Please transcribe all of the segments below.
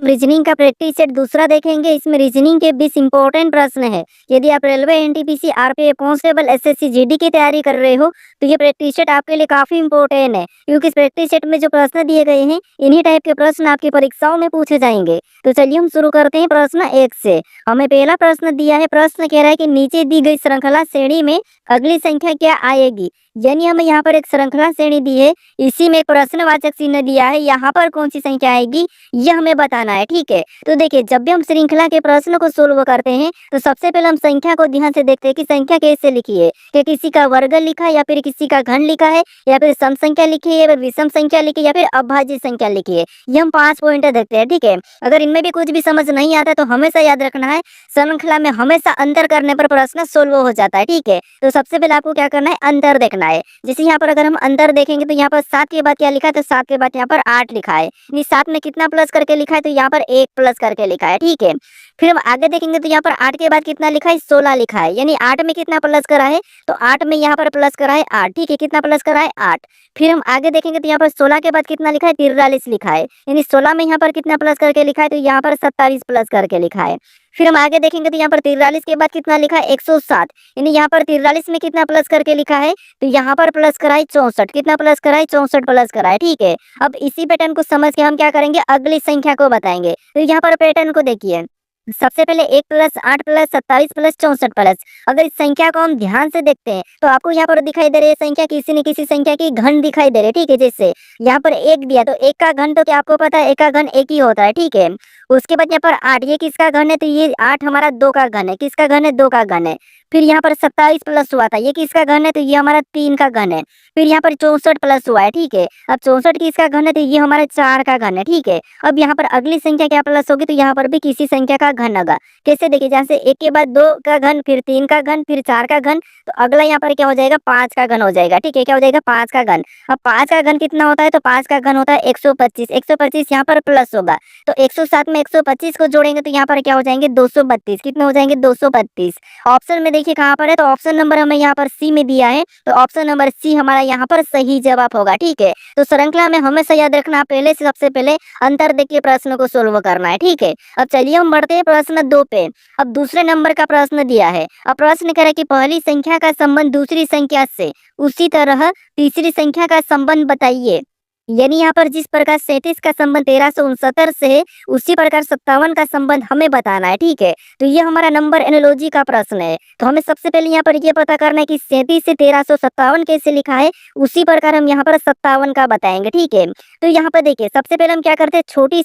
Reasoning का practice set दूसरा देखेंगे। इसमें रीजनिंग के 20 इंपॉर्टेंट प्रश्न है। यदि आप railway, NTPC, RPF, constable, SSC, GD की तैयारी कर रहे हो तो ये प्रैक्टिस सेट आपके लिए काफी इंपॉर्टेंट है, क्योंकि इस प्रैक्टिस सेट में जो प्रश्न दिए गए हैं इन्हीं टाइप के प्रश्न आपकी परीक्षाओं में पूछे जाएंगे। तो चलिए हम शुरू करते हैं प्रश्न 1 से। हमें पहला प्रश्न दिया है, प्रश्न कह रहा है कि नीचे दी गई श्रृंखला श्रेणी में अगली संख्या क्या आएगी। यानी हमें यहाँ पर एक श्रृंखला श्रेणी दी है, इसी में एक प्रश्नवाचक चिन्ह दिया है, यहाँ पर कौन सी संख्या आएगी यह हमें बताना है। ठीक है, तो देखिए जब भी हम श्रृंखला के प्रश्न को सोल्व करते हैं तो सबसे पहले हम संख्या को ध्यान से देखते हैं कि संख्या कैसे लिखी है, कि किसी का वर्ग लिखा है या फिर किसी का घन लिखा है या फिर सम संख्या लिखी है या फिर विषम संख्या लिखी है या फिर अभाज्य संख्या लिखी है। ये हम 5 पॉइंट देखते हैं। ठीक है, अगर इनमें भी कुछ भी समझ नहीं आता तो हमेशा याद रखना है, श्रृंखला में हमेशा अंतर करने पर प्रश्न सोल्व हो जाता है। ठीक है, तो सबसे पहले आपको क्या करना है, अंतर देखना है। जैसे यहाँ पर अगर हम अंतर देखेंगे तो यहाँ पर 7 के बाद क्या लिखा है, तो 7 के बाद यहाँ पर 8 लिखा है। यानी 7 में कितना प्लस करके लिखा है, तो यहाँ पर 1 प्लस करके लिखा है। ठीक है, फिर हम आगे देखेंगे तो यहाँ पर 8 के बाद कितना लिखा है, 16 लिखा है। यानी 8 में कितना प्लस करा है, तो 8 में यहाँ पर प्लस करा है 8। ठीक है, कितना प्लस करा है, 8। फिर हम आगे देखेंगे तो यहाँ पर 16 के बाद कितना लिखा है, 43 लिखा है। यानी 16 में यहाँ पर कितना प्लस करके लिखा है, तो यहाँ पर 27 प्लस करके लिखा है। फिर हम आगे देखेंगे तो यहाँ पर 43 के बाद कितना लिखा है, 107। यानी यहाँ पर 43 में कितना प्लस करके लिखा है, तो यहाँ पर प्लस करा है 64। कितना प्लस करा है, 64 प्लस करा है। ठीक है, अब इसी पैटर्न को समझ के हम क्या करेंगे, अगली संख्या को बताएंगे। तो यहाँ पर पैटर्न को देखिए, सबसे पहले 1 प्लस 8 प्लस 27 प्लस 64 प्लस। अगर इस संख्या को हम ध्यान से देखते हैं तो आपको यहाँ पर दिखाई दे रही है संख्या किसी न किसी संख्या की घन दिखाई दे रही है। ठीक है, जैसे यहाँ पर 1 दिया तो 1 का घन तो क्या आपको पता है, 1 का घन 1 ही होता है। ठीक है, उसके बाद यहाँ पर 8, ये किसका घन है, तो ये 8 हमारा 2 का घन है। किसका घन है, 2 का घन है। फिर यहाँ पर 27 प्लस हुआ था, ये किसका घन है, तो ये हमारा 3 का घन है। फिर यहाँ पर 64 प्लस हुआ है। ठीक है, अब 64 किसका घन है, तो ये हमारा 4 का घन है। ठीक है, अब यहाँ पर अगली संख्या क्या प्लस होगी, तो यहाँ पर भी किसी संख्या का घन होगा। कैसे देखिए, जैसे 1 के बाद 2 का घन, फिर 3 का घन, फिर 4 का घन, तो अगला यहाँ पर क्या हो जाएगा, 5 का घन हो जाएगा। ठीक है, क्या हो जाएगा, 5 का घन। अब 5 का घन कितना होता है, तो 5 का घन होता है 125। 125 यहाँ पर प्लस होगा, तो 107 में 125 को जोड़ेंगे तो यहाँ पर क्या हो जाएंगे, 232। कितने हो जाएंगे, 232। ऑप्शन में देखिए कहाँ पर है, तो ऑप्शन नंबर हमें यहाँ पर सी में दिया है, तो ऑप्शन नंबर सी हमारा यहाँ पर सही जवाब होगा। ठीक है, तो श्रृंखला में हमेशा याद रखना, पहले से सबसे पहले अंतर देख के प्रश्न को सोल्व करना है। ठीक है, अब चलिए हम बढ़ते हैं प्रश्न 2 पे। अब दूसरे नंबर का प्रश्न दिया है। अब प्रश्न कह रहा है कि पहली संख्या का संबंध दूसरी संख्या से, उसी तरह तीसरी संख्या का संबंध बताइए। यानी यहाँ पर जिस प्रकार 37 का संबंध 1369 से है, उसी प्रकार 57 का संबंध हमें बताना है। ठीक है, तो ये हमारा नंबर एनालॉजी का प्रश्न है। तो हमें सबसे पहले यहाँ पर ये पता करना है कि 37 से 1357 कैसे लिखा है, उसी प्रकार हम यहाँ पर 57 का बताएंगे। ठीक है, तो यहाँ पर देखिए सबसे पहले हम क्या करते हैं, छोटी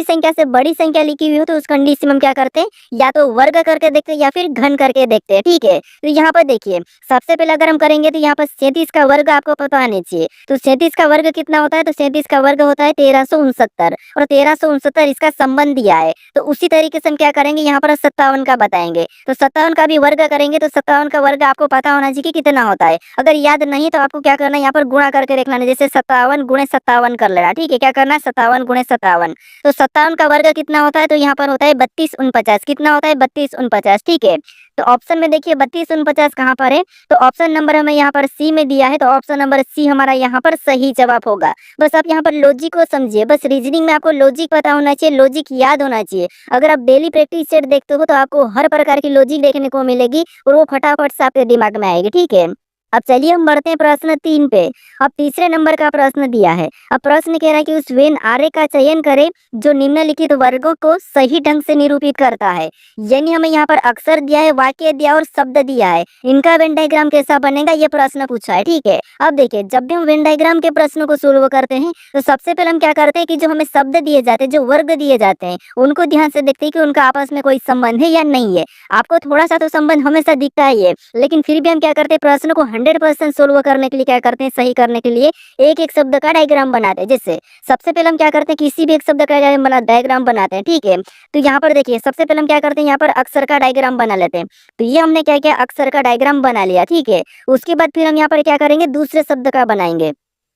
संख्या से बड़ी संख्या लिखी हुई हो तो उस कंडीशन में हम क्या करते हैं, या तो वर्ग करके देखते हैं या फिर घन करके देखते हैं। ठीक है, तो यहाँ पर देखिए सबसे पहले अगर हम करेंगे तो यहाँ पर 37 का वर्ग आपको पता आना चाहिए। तो 37 का वर्ग कितना होता है, तो 37 का वर्ग होता है 1369, और 1369 इसका संबंध दिया है। तो उसी तरीके से हम क्या करेंगे, यहाँ पर 57 का बताएंगे। तो 57 का भी वर्ग करेंगे तो 57 का वर्ग आपको पता होना चाहिए कि कितना होता है। अगर याद नहीं तो आपको क्या करना है, यहाँ पर गुणा करके देख लेना, जैसे 57 गुणे 57 कर लेना। ठीक है, क्या करना है, 57 गुणे 57। तो 57 का वर्ग कितना होता है, तो यहाँ पर होता है 32 49। कितना होता है, 32 49। ठीक है, तो ऑप्शन में देखिए 32 49 कहाँ पर है, तो ऑप्शन नंबर हमें यहाँ पर सी में दिया है, तो ऑप्शन नंबर सी हमारा यहाँ पर सही जवाब होगा। बस आप यहाँ पर लॉजिक को समझिए, बस रीजनिंग में आपको लॉजिक पता होना चाहिए, लॉजिक याद होना चाहिए। अगर आप डेली प्रैक्टिस सेट देखते हो तो आपको हर प्रकार की लॉजिक देखने को मिलेगी और वो फटाफट से आपके दिमाग में आएगी। ठीक है, अब चलिए हम बढ़ते हैं प्रश्न 3 पे। अब तीसरे नंबर का प्रश्न दिया है। अब प्रश्न कह रहा है कि उस वेन आरे का चयन करें जो निम्नलिखित वर्गों को सही ढंग से निरूपित करता है। यानी हमें यहाँ पर अक्षर दिया है, वाक्य दिया और शब्द दिया है, इनका वेन डायग्राम कैसा बनेगा ये प्रश्न पूछा है। ठीक है, अब देखिए जब भी हम वेन डायग्राम के प्रश्न को सोल्व करते हैं तो सबसे पहले हम क्या करते हैं कि जो हमें शब्द दिए जाते हैं, जो वर्ग दिए जाते हैं, उनको ध्यान से देखते हैं कि उनका आपस में कोई संबंध है या नहीं है। आपको थोड़ा सा तो संबंध हमेशा दिखता ही है, लेकिन फिर भी हम क्या करते हैं, प्रश्न को 100% सोल्व करने के लिए क्या करते हैं, सही करने के लिए एक एक शब्द का डायग्राम बनाते हैं। जैसे सबसे पहले हम क्या करते हैं, किसी भी एक शब्द का डायग्राम बनाते हैं। ठीक है, तो यहाँ पर देखिए सबसे पहले हम क्या करते हैं, यहाँ पर अक्षर का डायग्राम बना लेते हैं। तो ये हमने क्या किया, अक्षर का डायग्राम बना लिया। ठीक है, उसके बाद फिर हम यहाँ पर क्या करेंगे, दूसरे शब्द का बनाएंगे।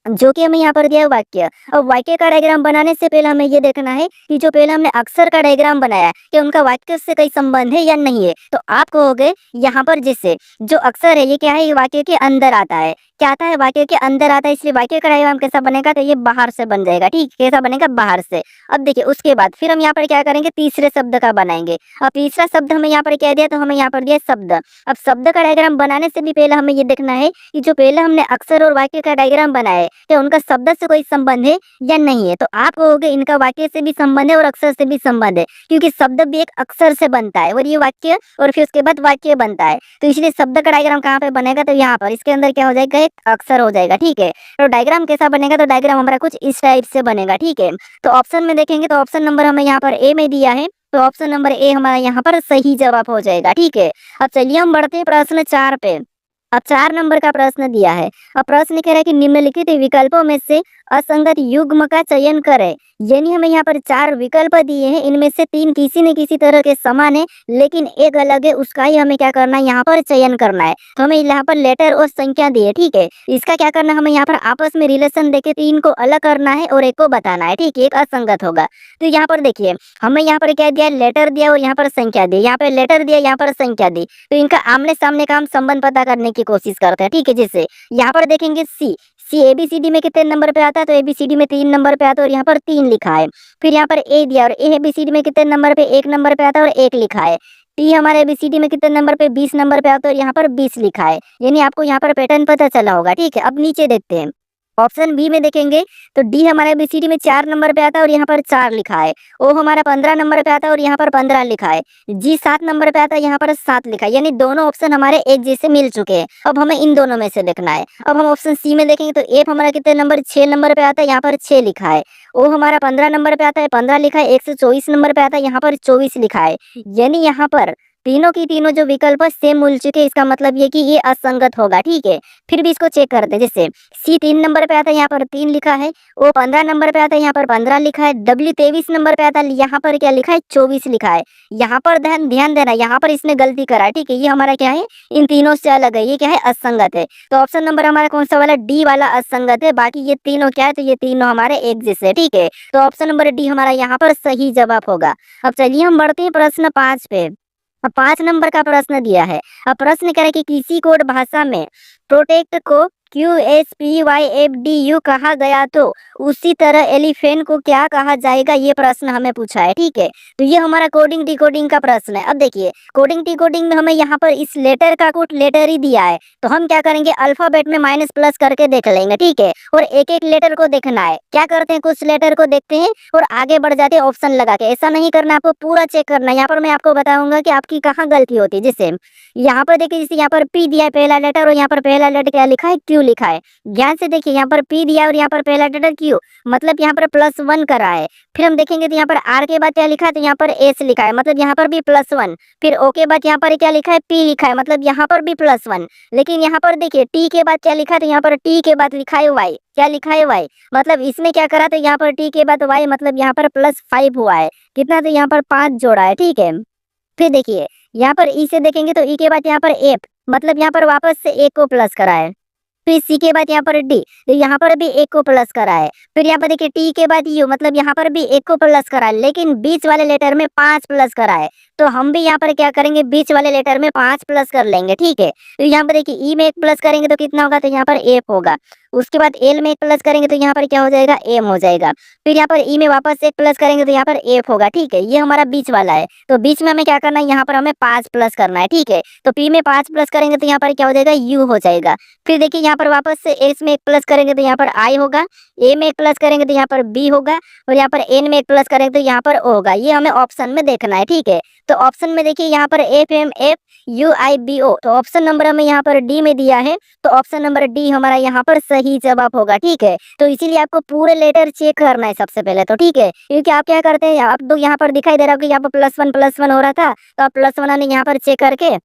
जो कि हमें यहाँ पर दिया है वाक्य। अब वाक्य का डायग्राम बनाने से पहले हमें ये देखना है कि जो पहले हमने अक्षर का डायग्राम बनाया कि उनका वाक्य से कोई संबंध है या नहीं है। तो आप कहोगे यहाँ पर जैसे जो अक्षर है ये क्या है, ये वाक्य के अंदर आता है। क्या आता है, वाक्य के अंदर आता है, इसलिए वाक्य का डायग्राम कैसा बनेगा, तो ये बाहर से बन जाएगा। ठीक, कैसा बनेगा, बाहर से। अब देखिए उसके बाद फिर हम यहाँ पर क्या करेंगे, तीसरे शब्द का बनाएंगे। अब तीसरा शब्द हमें यहाँ पर क्या दिया, तो हमें यहाँ पर दिया शब्द। अब शब्द का डायग्राम बनाने से भी पहले हमें ये देखना है कि जो पहले हमने अक्षर और वाक्य का डायग्राम बनाया है क्या उनका शब्द से कोई संबंध है या नहीं है। तो आप कहोगे इनका वाक्य से भी संबंध है और अक्षर से भी संबंध है, क्योंकि शब्द भी एक अक्षर से बनता है और ये वाक्य और फिर उसके बाद वाक्य बनता है। तो इसलिए शब्द का डायग्राम कहाँ पे बनेगा, तो यहाँ पर इसके अंदर क्या हो जाएगा, एक अक्षर हो जाएगा। ठीक है, तो डायग्राम कैसा बनेगा, तो डायग्राम हमारा कुछ इस टाइप से बनेगा। ठीक है, तो ऑप्शन में देखेंगे तो ऑप्शन नंबर हमें यहाँ पर ए में दिया है, तो ऑप्शन नंबर ए हमारा यहाँ पर सही जवाब हो जाएगा। ठीक है, अब चलिए हम बढ़ते हैं प्रश्न 4 पे। अब 4 नंबर का प्रश्न दिया है। अब प्रश्न कह रहा है कि निम्नलिखित विकल्पों में से असंगत युग्म का चयन करें। यानी हमें यहाँ पर 4 विकल्प दिए हैं, इनमें से 3 किसी न किसी तरह के समान है लेकिन एक अलग है, उसका ही हमें क्या करना है, यहाँ पर चयन करना है। तो हमें यहाँ पर लेटर और संख्या दी है। ठीक है, इसका क्या करना है, हमें यहाँ पर आपस में रिलेशन देके 3 को अलग करना है और एक को बताना है। ठीक है, एक असंगत होगा। तो यहाँ पर देखिए हमें यहाँ पर क्या दिया, लेटर दिया और यहाँ पर संख्या दी। यहाँ पर लेटर दिया, यहाँ पर संख्या दी, तो इनका आमने सामने का हम संबंध पता करने की कोशिश करते हैं। ठीक है, जैसे यहाँ पर देखेंगे सी एबीसीडी में कितने नंबर पे आता है, तो एबीसीडी में 3 नंबर पे आता है और यहाँ पर 3 लिखा है। फिर यहाँ पर ए दिया और ए एबीसीडी में कितने नंबर पे, 1 नंबर पे आता है और 1 लिखा है। टी हमारे एबीसीडी में कितने नंबर पे, 20 नंबर पे आता है और यहाँ पर 20 लिखा है। यानी आपको यहाँ पर पैटर्न पता चला होगा। ठीक है, अब नीचे देखते हैं। ऑप्शन बी में देखेंगे तो डी हमारे एबीसीडी में 4 नंबर पे आता है और यहाँ पर 4 लिखा है। ओ हमारा 15 नंबर पे आता है और यहाँ पर 15 लिखा है। जी 7 नंबर पे आता है, यहाँ पर 7 लिखा है। यानी दोनों ऑप्शन हमारे एक जैसे मिल चुके हैं। अब हमें इन दोनों में से देखना है। अब हम ऑप्शन सी में देखेंगे तो एफ हमारा कितने नंबर, 6 नंबर पे आता है, यहाँ पर 6 लिखा है। ओ हमारा 15 नंबर पे आता है, 15 लिखा है। 124 नंबर पे आता है, यहाँ पर 24 लिखा है। यानी यहाँ पर तीनों की तीनों जो विकल्प सेम मिल चुके हैं, इसका मतलब ये कि ये असंगत होगा। ठीक है, फिर भी इसको चेक करते हैं। जैसे सी 3 नंबर पे आता है, यहाँ पर 3 लिखा है। ओ 15 नंबर पे आता है, यहाँ पर 15 लिखा है। डब्ल्यू 23 नंबर पे आता है, यहाँ पर क्या लिखा है, 24 लिखा है। यहाँ पर ध्यान देना, यहाँ पर इसने गलती करा है। ठीक है, ये हमारा क्या है, इन तीनों से अलग है, ये क्या है, असंगत है। तो ऑप्शन नंबर हमारा कौन सा वाला, डी वाला असंगत है। बाकी ये तीनों क्या है, तो ये तीनों हमारे एक जैसे। ठीक है, तो ऑप्शन नंबर डी हमारा यहाँ पर सही जवाब होगा। अब चलिए हम बढ़ते हैं प्रश्न 5 पे। अब 5 नंबर का प्रश्न दिया है। अब प्रश्न कह रहा है कि किसी कोड भाषा में प्रोटेक्ट को QSPYFDU कहा गया तो उसी तरह एलिफेंट को क्या कहा जाएगा, ये प्रश्न हमें पूछा है। ठीक है, तो ये हमारा कोडिंग डिकोडिंग का प्रश्न है। अब देखिए कोडिंग डिकोडिंग में हमें यहाँ पर इस लेटर का कोड लेटर ही दिया है, तो हम क्या करेंगे, अल्फाबेट में माइनस प्लस करके देख लेंगे। ठीक है, और एक एक लेटर को देखना है। क्या करते हैं, कुछ लेटर को देखते हैं और आगे बढ़ जाते हैं ऑप्शन लगा के। ऐसा नहीं करना, आपको पूरा चेक करना है। यहाँ पर मैं आपको बताऊंगा कि आपकी कहाँ गलती होती है। जैसे यहाँ पर देखिए, जैसे यहाँ पर पी दिया है पहला लेटर और यहाँ पर पहला लेटर क्या लिखा है, क्यू लिखा है। ध्यान से देखिए, यहाँ पर पी दिया और यहाँ पर पहला लेटर क्यू, मतलब यहाँ पर +1 करा है। फिर हम देखेंगे तो यहाँ पर आर के बाद क्या लिखा है, तो यहाँ पर एस लिखा है, मतलब यहाँ पर भी +1। फिर ओ के बाद यहाँ पर क्या लिखा है, पी लिखा है, मतलब यहाँ पर भी +1। लेकिन यहाँ पर देखिए टी के बाद क्या लिखा है, तो यहाँ पर टी के बाद लिखा है वाई। क्या लिखा है, वाई। मतलब इसमें क्या करा, तो यहाँ पर टी के बाद वाई, मतलब यहाँ पर +5 हुआ है। कितना, तो यहाँ पर 5 जोड़ा है। ठीक है, फिर देखिए यहाँ पर ई से देखेंगे तो ई के बाद यहाँ पर एफ, मतलब यहाँ पर वापस से एक को प्लस करा है। फिर सी के बाद यहाँ पर डी, तो यहाँ पर भी एक को प्लस करा है। फिर यहाँ पर देखिए टी के बाद यू, मतलब यहाँ पर भी एक को प्लस करा है, लेकिन बीच वाले लेटर में 5 प्लस करा है। तो हम भी यहाँ पर क्या करेंगे, बीच वाले लेटर में 5 प्लस कर लेंगे। ठीक है, तो यहाँ पर देखिए ई में 1 प्लस करेंगे तो कितना होगा, तो यहाँ पर एफ होगा। उसके बाद एल में 1 प्लस करेंगे तो यहाँ पर क्या हो जाएगा, एम हो जाएगा। फिर यहाँ पर ई में वापस 1 प्लस करेंगे तो यहाँ पर एफ होगा। ठीक है, ये हमारा बीच वाला है। तो बीच में हमें क्या करना है, यहाँ पर हमें 5 प्लस करना है। ठीक है, तो पी में 5 प्लस करेंगे तो यहाँ पर क्या हो जाएगा, यू हो जाएगा। फिर देखिए यहाँ पर वापस से एस में 1 प्लस करेंगे तो यहाँ पर आई होगा। ए में 1 प्लस करेंगे तो यहाँ पर बी होगा और यहाँ पर एन में 1 प्लस करेंगे तो यहाँ पर ओ होगा। ये हमें ऑप्शन में देखना है। ठीक है, तो ऑप्शन में देखिए यहाँ पर FMFUIBO, तो ऑप्शन नंबर हमें यहाँ पर डी में दिया है, तो ऑप्शन नंबर डी हमारा यहाँ पर सही जवाब होगा। ठीक है, तो इसीलिए आपको पूरे लेटर चेक करना है सबसे पहले तो। ठीक है, क्योंकि आप क्या करते हैं, आप तो यहाँ पर दिखाई दे रहा है कि यहाँ पर +1 हो रहा था, तो आप +1 ने यहाँ पर चेक करके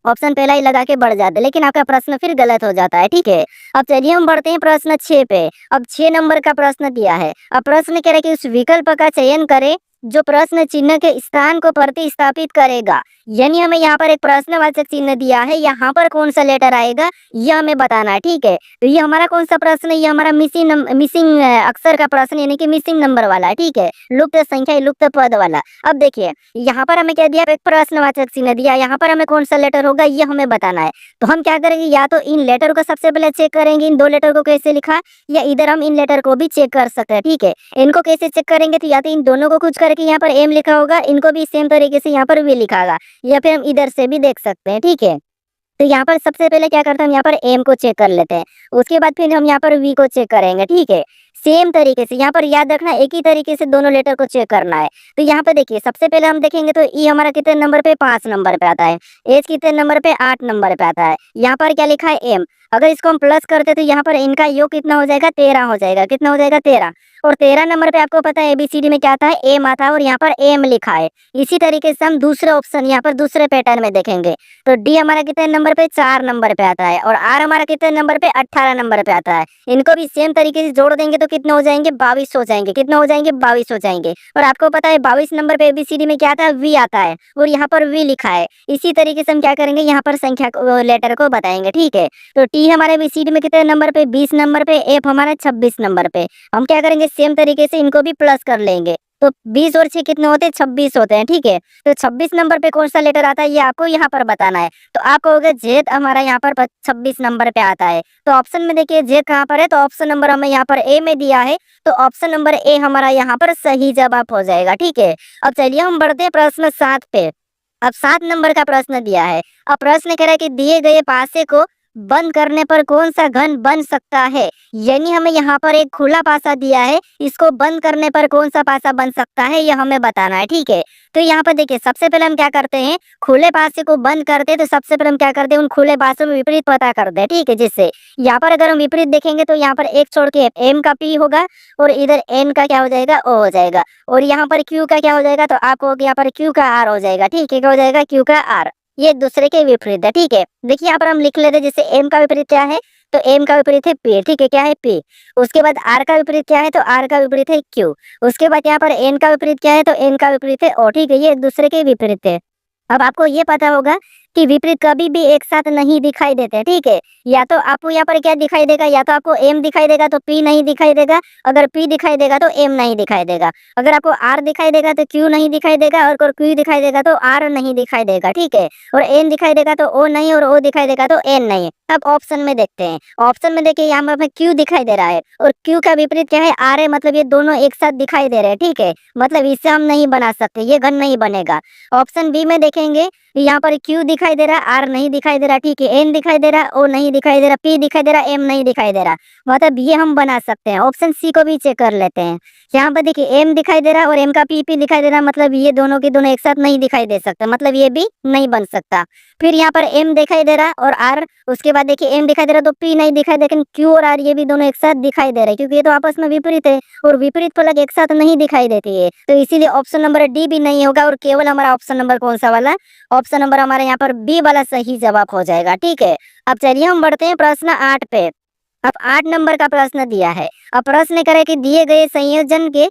ऑप्शन पहला ही लगा के बढ़ जाते, लेकिन आपका प्रश्न फिर गलत हो जाता है। ठीक है, अब चलिए हम बढ़ते हैं प्रश्न 6 पे। अब 6 नंबर का प्रश्न दिया है। अब प्रश्न कह रहा है कि उस विकल्प का चयन करें जो प्रश्न चिन्ह के स्थान को प्रतिस्थापित करेगा। यानी हमें यहाँ पर एक प्रश्नवाचक चिन्ह दिया है, यहाँ पर कौन सा लेटर आएगा यह हमें बताना है, ठीक है। तो ये हमारा कौन सा प्रश्न है, ये हमारा मिसिंग अक्षर का प्रश्न यानी कि मिसिंग नंबर वाला है, ठीक है, लुप्त संख्या लुप्त पद वाला। अब देखिए यहाँ पर हमें क्या दिया, एक प्रश्नवाचक चिन्ह दिया, यहाँ पर हमें कौन सा लेटर होगा ये हमें बताना है। तो हम क्या करेंगे, या तो इन लेटर को सबसे पहले चेक करेंगे, इन दो लेटर को कैसे लिखा, या इधर हम इन लेटर को भी चेक कर सकते हैं, ठीक है। इनको कैसे चेक करेंगे, तो या तो इन दोनों को कुछ करके यहाँ पर एम लिखा होगा, इनको भी सेम तरीके से यहाँ पर वी लिखा होगा, या फिर हम इधर से भी देख सकते हैं, ठीक है। तो यहाँ पर सबसे पहले क्या करते हैं, हम यहाँ पर एम को चेक कर लेते हैं, उसके बाद फिर हम यहाँ पर वी को चेक करेंगे, ठीक है। सेम तरीके से यहाँ पर याद रखना, एक ही तरीके से दोनों लेटर को चेक करना है। तो यहाँ पे देखिए सबसे पहले हम देखेंगे तो ई हमारा कितने नंबर पे, 5 नंबर पे आता है, एच कितने नंबर पे, 8 नंबर पे आता है। यहाँ पर क्या लिखा है, एम। अगर इसको हम प्लस करते तो यहाँ पर इनका योग कितना हो जाएगा, 13 हो जाएगा। कितना हो जाएगा, 13। और 13 नंबर पे आपको पता है एबीसीडी में क्या आता है, एम आता है, और यहाँ पर एम लिखा है। इसी तरीके से हम दूसरे ऑप्शन यहाँ पर दूसरे पैटर्न में देखेंगे तो डी हमारा कितने नंबर पे, 4 नंबर पे आता है, और आर हमारा कितने नंबर पे, 18 नंबर पे आता है। इनको भी सेम तरीके से जोड़ देंगे तो कितने हो जाएंगे, 22 हो जाएंगे। कितने हो जाएंगे, 22 हो जाएंगे। और आपको पता है 22 नंबर पे एबीसीडी में क्या आता है, वी आता है, और यहाँ पर वी लिखा है। इसी तरीके से हम क्या करेंगे, यहाँ पर संख्या लेटर को बताएंगे, ठीक है। तो टी हमारे एबीसीडी में कितने नंबर पे, 20 नंबर पे, एफ हमारा 26 नंबर पे। हम क्या करेंगे, सेम तरीके से इनको भी प्लस कर लेंगे, तो 20 और 6 कितने होते हैं, 26 होते हैं, ठीक है। तो 26 नंबर पे कौन सा लेटर आता है ये आपको यहाँ पर बताना है। तो आप कहोगे जेड हमारा यहाँ पर 26 नंबर पे आता है, तो ऑप्शन में देखिए जेड कहाँ पर है, तो ऑप्शन नंबर हमें यहाँ पर ए में दिया है, तो ऑप्शन नंबर ए हमारा यहाँ पर सही जवाब हो जाएगा, ठीक है। अब चलिए हम बढ़ते हैं प्रश्न 7 पे। अब 7 नंबर का प्रश्न दिया है। अब प्रश्न कह रहा है कि दिए गए पासे को बंद करने पर कौन सा घन बन सकता है। यानी हमें यहाँ पर एक खुला पासा दिया है, इसको बंद करने पर कौन सा पासा बन सकता है यह हमें बताना है, ठीक है। तो यहाँ पर देखिए सबसे पहले हम क्या करते हैं, खुले पासे को बंद करते हैं तो सबसे पहले हम क्या करते हैं, उन खुले पासों में विपरीत पता करते हैं, ठीक है। जिससे यहाँ पर अगर हम विपरीत देखेंगे तो यहाँ पर एक छोड़ के एम का पी होगा, और इधर एन का क्या हो जाएगा, ओ हो जाएगा, और यहाँ पर क्यू का क्या हो जाएगा, तो आपको यहाँ पर क्यू का आर हो जाएगा, ठीक है। क्या हो जाएगा, क्यू का आर। ये एक दूसरे के विपरीत है, ठीक है। देखिए यहाँ पर हम लिख लेते हैं, जैसे एम का विपरीत क्या है, तो एम का विपरीत है पी, ठीक है, क्या है पी। उसके बाद आर का विपरीत क्या है, तो आर का विपरीत है क्यू। उसके बाद यहाँ पर एन का विपरीत क्या है, तो एन का विपरीत है ओ, ठीक है। ये एक दूसरे के विपरीत है। अब आपको ये पता होगा कि विपरीत कभी भी एक साथ नहीं दिखाई देते, ठीक है। या तो आपको यहाँ पर क्या दिखाई देगा, या तो आपको एम दिखाई देगा तो पी नहीं दिखाई देगा, अगर पी दिखाई देगा तो एम नहीं दिखाई देगा, अगर आपको आर दिखाई देगा तो क्यू नहीं दिखाई देगा, और क्यू दिखाई देगा तो आर नहीं दिखाई देगा, ठीक है। और एन दिखाई देगा तो ओ नहीं, और ओ दिखाई देगा तो एन नहीं। अब ऑप्शन में देखते हैं। ऑप्शन में देखिए यहाँ पर क्यू दिखाई दे रहा है, और क्यू का विपरीत क्या है, आर है, मतलब ये दोनों एक साथ दिखाई दे रहे हैं, ठीक है। मतलब इससे हम नहीं बना सकते, ये घन नहीं बनेगा। ऑप्शन बी में देखेंगे, यहाँ पर क्यू दिखाई दे रहा है, आर नहीं दिखाई दे रहा, ठीक है। एन दिखाई दे रहा, ओ नहीं दिखाई दे रहा, पी दिखाई दे रहा, एम नहीं दिखाई दे रहा, मतलब ये हम बना सकते हैं। ऑप्शन सी को भी चेक कर लेते हैं। यहाँ पर देखिए एम दिखाई दे रहा और एम का पी दिखाई दे रहा, मतलब ये दोनों के दोनों एक साथ नहीं दिखाई दे सकता, मतलब ये भी नहीं बन सकता। फिर यहाँ पर एम दिखाई दे रहा और आर, उसके बाद देखिए एम दिखाई दे रहा तो पी नहीं दिखाई दे, लेकिन क्यू और आर ये भी दोनों एक साथ दिखाई दे रहे, क्योंकि ये तो आपस में विपरीत है, और विपरीत फलक एक साथ नहीं दिखाई देती है। तो इसीलिए ऑप्शन नंबर डी भी नहीं होगा, और केवल हमारा ऑप्शन नंबर कौन सा वाला, ऑप्शन नंबर हमारे यहाँ पर बी वाला सही जवाब हो जाएगा, ठीक है। अब चलिए हम बढ़ते हैं प्रश्न 8 पे। अब 8 नंबर का प्रश्न दिया है। अब प्रश्न करे कि दिए गए संयोजन के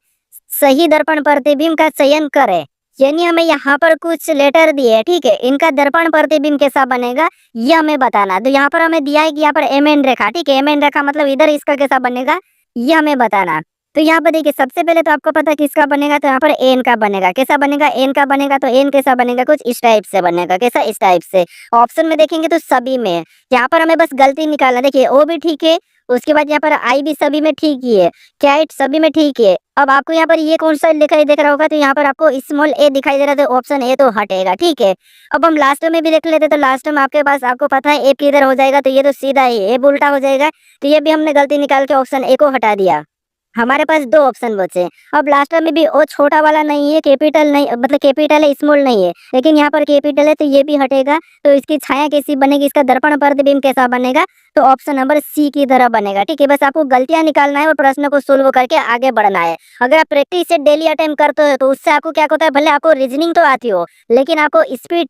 सही दर्पण प्रतिबिंब का चयन करें। यानी हमें यहाँ पर कुछ लेटर दिए है, ठीक है, इनका दर्पण प्रतिबिंब कैसा बनेगा ये हमें बताना। तो यहाँ पर हमें दिया है कि यहाँ पर एम एन रेखा, ठीक है, एम एन रेखा मतलब इधर इसका कैसा बनेगा ये हमें बताना। तो यहाँ पर देखिए सबसे पहले तो आपको पता किसका बनेगा, तो यहाँ पर एन का बनेगा। कैसा बनेगा, एन का बनेगा। तो एन कैसा बनेगा, कुछ इस टाइप से बनेगा। कैसा, इस टाइप से। ऑप्शन में देखेंगे तो सभी में, यहाँ पर हमें बस गलती निकालना। देखिए ओ भी ठीक है, उसके बाद यहाँ पर आई भी सभी में ठीक ही है, कैट सभी में ठीक है। अब आपको यहाँ पर ये कौन सा दिखाई देख रहा होगा, तो यहाँ पर आपको स्मॉल ए दिखाई दे रहा है, तो ऑप्शन ए तो हटेगा, ठीक है। अब हम लास्ट में भी देख लेते, तो लास्ट में आपके पास आपको पता है ए किधर हो जाएगा, तो ये तो सीधा ही ए उल्टा हो जाएगा। तो ये भी हमने गलती निकाल के ऑप्शन ए को हटा दिया। हमारे पास दो ऑप्शन बचे। अब लास्ट में भी ओ छोटा वाला नहीं है, कैपिटल नहीं, मतलब कैपिटल है, स्मॉल नहीं है, लेकिन यहाँ पर कैपिटल है, तो ये भी हटेगा। तो इसकी छाया कैसी बनेगी, इसका दर्पण प्रतिबिंब कैसा बनेगा, तो ऑप्शन नंबर सी की तरह बनेगा, ठीक है। बस आपको गलतियां निकालना है और प्रश्न को सोल्व करके आगे बढ़ना है। अगर आप प्रैक्टिस से डेली अटेम्प्ट करते हो तो उससे आपको क्या होता है, भले आपको रीजनिंग तो आती हो, लेकिन आपको स्पीड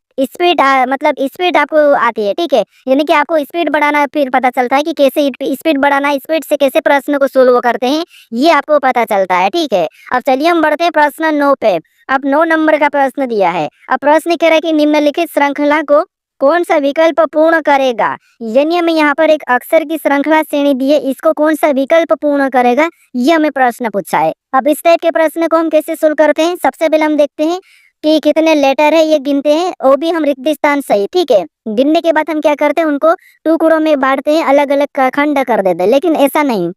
मतलब स्पीड आपको आती है, ठीक है। यानी कि आपको स्पीड बढ़ाना, फिर पता चलता है कि कैसे स्पीड बढ़ाना, स्पीड से कैसे प्रश्न को सोल्व करते हैं, ये आपको पता चलता है, ठीक है। अब चलिए हम बढ़ते हैं प्रश्न 9 पे। अब 9 नंबर का प्रश्न दिया है। अब प्रश्न कह रहा है कि निम्नलिखित श्रृंखला को कौन सा विकल्प पूर्ण करेगा? यानी हमें यहाँ पर एक अक्षर की श्रृंखला श्रेणी दी है, इसको कौन सा विकल्प पूर्ण करेगा, ये हमें प्रश्न पूछा है। अब इस टाइप के प्रश्न को हम कैसे सोल्व करते हैं? सबसे पहले हम देखते हैं कि कितने लेटर है, ये गिनते हैं, वो भी हम रिक्त स्थान सही, ठीक है। गिनने के बाद हम क्या करते हैं, उनको टुकड़ों में बांटते हैं, अलग अलग खंड कर देते हैं। लेकिन ऐसा नहीं,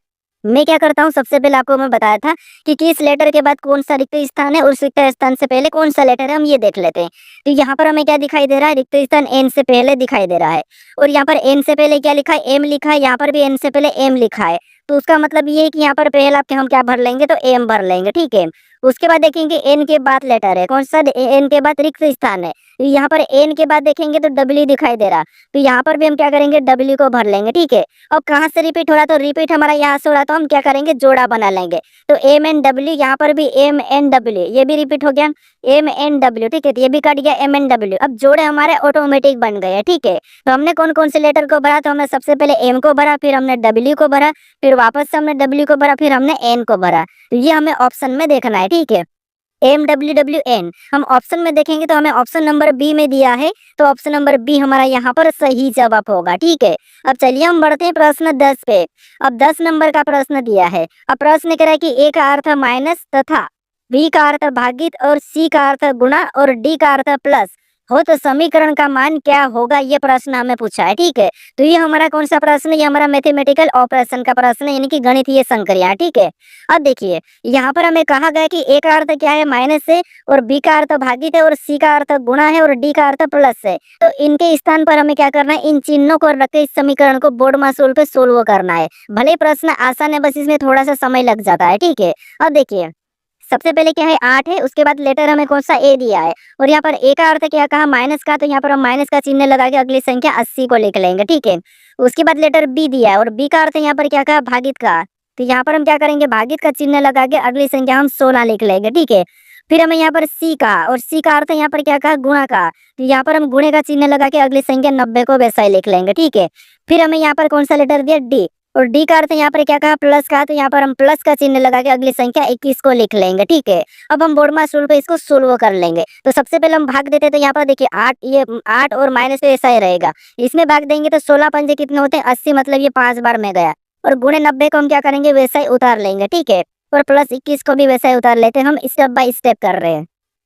मैं क्या करता हूँ, सबसे पहले आपको मैं बताया था कि किस लेटर के बाद कौन सा रिक्त स्थान है और उस रिक्त स्थान से पहले कौन सा लेटर है, हम ये देख लेते हैं। तो यहाँ पर हमें क्या दिखाई दे रहा है, रिक्त स्थान एन से पहले दिखाई दे रहा है। और यहाँ पर एन से पहले क्या लिखा है, एम लिखा है। यहाँ पर भी एन से पहले एम लिखा है। तो उसका मतलब ये है कि यहाँ पर पहला हम क्या भर लेंगे, तो एम भर लेंगे, ठीक है। उसके बाद देखेंगे एन के बाद लेटर है कौन सा, एन के बाद रिक्त स्थान है। तो यहाँ पर एन के बाद देखेंगे तो डब्ल्यू दिखाई दे रहा, तो यहाँ पर भी हम क्या करेंगे, डब्ल्यू को भर लेंगे, ठीक है। अब कहाँ से रिपीट हो रहा, तो रिपीट हमारा यहाँ से हो रहा, तो हम क्या करेंगे, जोड़ा बना लेंगे। तो एम एन डब्ल्यू, यहाँ पर भी एम एन डब्ल्यू, ये भी रिपीट हो गया, एम एन डब्ल्यू, ठीक है। तो ये भी कट गया, एम एन डब्ल्यू। अब जोड़े हमारे ऑटोमेटिक बन गए, ठीक है। तो हमने कौन कौन से लेटर को भरा, तो हमने सबसे पहले एम को भरा, फिर हमने डब्ल्यू को भरा, फिर वापस से हमने डब्ल्यू को भरा, फिर हमने एन को भरा। तो ये हमें ऑप्शन में देखना है, ठीक है। एम डब्ल्यू डब्ल्यू एन हम ऑप्शन में देखेंगे तो हमें ऑप्शन नंबर बी में दिया है, तो ऑप्शन नंबर बी हमारा यहाँ पर सही जवाब होगा, ठीक है। अब चलिए हम बढ़ते हैं प्रश्न 10 पे। अब 10 नंबर का प्रश्न दिया है। अब प्रश्न कह रहा है कि ए का अर्थ माइनस तथा बी का अर्थ भागित और सी का अर्थ गुणा और डी का अर्थ प्लस हो तो समीकरण का मान क्या होगा, ये प्रश्न हमें पूछा है, ठीक है। तो ये हमारा कौन सा प्रश्न है, ये हमारा मैथमेटिकल ऑपरेशन का प्रश्न है, यानी कि गणितीय संक्रिया, ठीक है। अब देखिए यहाँ पर हमें कहा गया कि ए का अर्थ क्या है, माइनस है, और बी का अर्थ भागित है, और सी का अर्थ गुणा है, और डी का अर्थ प्लस है। तो इनके स्थान पर हमें क्या करना है, इन चिन्हों को रख के इस समीकरण को बोर्ड मासूल पे सोल्व करना है। भले प्रश्न आसान है, बस इसमें थोड़ा सा समय लग जाता है, ठीक है। अब देखिए सबसे पहले क्या है, 8 है, उसके बाद लेटर हमें कौन सा ए दिया है, और यहाँ पर ए का अर्थ क्या कहा, माइनस का, तो यहाँ पर हम माइनस का चिन्ह लगा के अगली संख्या 80 को लिख लेंगे, ठीक है। उसके बाद लेटर बी दिया है, और बी का अर्थ यहाँ पर क्या कहा, भागित का, तो यहाँ पर हम क्या करेंगे, भागित का चिन्ह लगा के अगली संख्या हम 16 लिख लेंगे, ठीक है। फिर हमें यहाँ पर सी का, और सी का अर्थ यहाँ पर क्या कहा, गुणा का, तो यहाँ पर हम गुणे का चिन्ह लगा के अगली संख्या 90 को वैसा ही लिख लेंगे, ठीक है। फिर हमें यहाँ पर कौन सा लेटर दिया, डी, और डी का अर्थ यहाँ पर क्या कहा, प्लस का, तो यहाँ पर हम प्लस का चिन्ह लगा के अगली संख्या 21 को लिख लेंगे, ठीक है। अब हम बोर्ड मास रूल पे इसको सोल्व कर लेंगे। तो सबसे पहले हम भाग देते हैं, तो यहाँ पर देखिए 8, ये 8 और माइनस तो ऐसा ही रहेगा। इसमें भाग देंगे तो 16 पंजे कितने होते हैं, 80, मतलब ये 5 बार में गया। और गुणे 90 को हम क्या करेंगे, वैसा ही उतार लेंगे, ठीक है। और प्लस 21 को भी वैसा ही उतार लेते हैं, हम स्टेप बाय स्टेप कर रहे हैं।